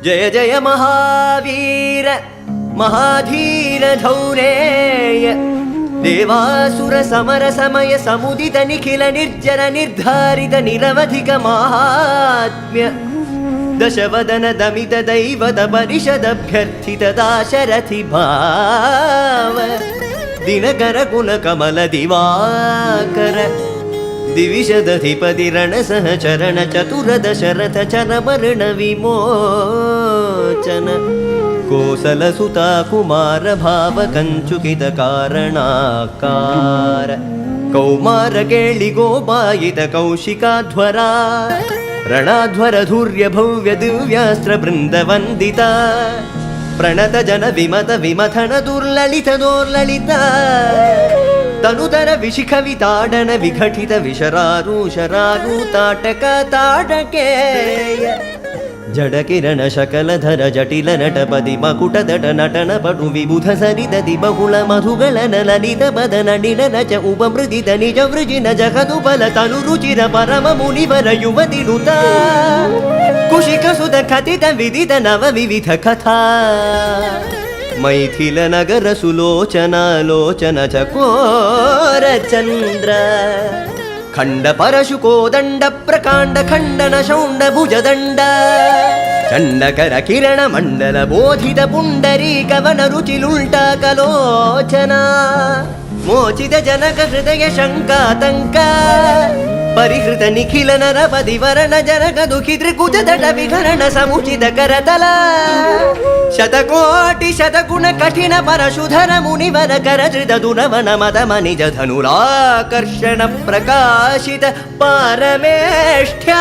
जय जय महावीर महाधीर धौरेय देवासुर समर समय समुदित निखिल निर्जर निर्धारित निरवधिक महात्म्य दशवदन दमित दैवत परिषदभ्यर्थित दाशरथि भाव दिनकर कुल कमल दिवाकर दिविशदधिपति रण सहचरण चतुर दशरथ चरवर्ण विमोचन कोसलसुता कुमार भाव कंचुकित कारणाकार कौमार केळि गोपायित कौशिकाध्वरा ರಣಾಧ್ವರ ಧೂರ್ಯ ಭವ್ಯ ದಿವ್ಯಾಸ್ತ್ರ ಬೃಂದ ವಂದಿತ ಪ್ರಣತ ಜನ ವಿಮತ ವಿಮಥನ ದುರ್ಲಲಿತ ದೋರ್ಲಲಿತ ತನುತರ ವಿಶಿಖವಿತಾಡನ ವಿಘಟಿತ ವಿಶರಾರು ತಾಟಕ ತಾಟಕೇಯ ಜಡ ಕಿರಣ ಶಕಲಧರ ಜಟಿಲ ನಟಪದಿ ಮಕುಟದಟ ನಟನ ಪಟು ವಿಬುಧ ಸರಿದದಿ ಬಹುಳ ಮಧುಗಳ ಲಲಿತ ಬದನ ನಿಡನ ಚ ಉಪಮೃದಿತ ನಿಜ ವೃಜಿನ ಜಗದು ಬಲ ತನು ರುಚಿರ ಪರಮ ಮುನಿವರ ಯುವತಿ ನುತ ಕುಶಿಕ ಸುಧ ಕಥಿತ ವಿದಿತ ನವ ವಿವಿಧ ಕಥಾ ಮೈಥಿಲ ನಗರ ಸುಲೋಚನ ಲೋಚನ ಚಕೋರ ಚಂದ್ರ ಖಂಡ ಪರಶುಕೋ ದಂಡ ಪ್ರಕಾಂಡ ಖಂಡನ ಶೌಂಡ ಭುಜದಂಡ ಚಂಡಕರ ಕಿರಣ ಮಂಡಲ ಬೋಧಿತ ಪುಂಡರೀಕವನ ರುಚಿಲುಲ್ಟ ಕಲೋಚನ ಮೋಚಿತ ಜನಕ ಹೃದಯ ಶಂಕಾತಂಕ ಪರಿಹೃತ ನಿಖಿಲ ನರಪದಿ ವರಣ ಜನಕ ದುಃಖಿ ತ್ರಿಕುಜ ದಟ ವಿಹರಣ ಸಮುಚಿತ ಕರತಲ ಶತಕೋಟಿ ಶತಗುಣ ಕಠಿಣ ಪರಶುಧರ ಮುನಿವರ ಕರಧೃತ ದುನವನ ಮದ ಮನಿಜ ಧನುರಾಕರ್ಷಣ ಪ್ರಕಾಶಿತ ಪಾರಮೇಷ್ಠ್ಯ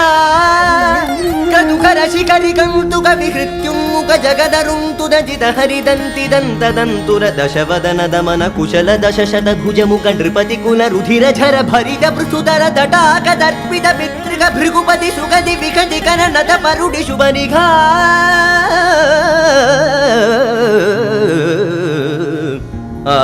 ಕದುಕರ ಶಿಖರಿ ಕಂತುಕ ವಿಹೃತ್ಯುನ್ಮುಖ ಜಗದರುಂತು ದಜಿತ ಹರಿದಂತಿ ದಂತದಂತುರ ದಶವದನ ದಮನ ಕುಶಲ ದಶಶತ ಭುಜ ಮುಖ ನೃಪತಿ ಕುಲ ರುಧಿರ ಝರ ಭರಿತ ಪೃಥುತರ ತಟಾಕ ದರ್ಪಿತ ಪಿತೃಕ ಭೃಗುಪತಿ ಸುಗದಿ ವಿಕಟಿ ಕರನದ ಪರುಡಿ ಶುಭ ನಿಘಾ ಆ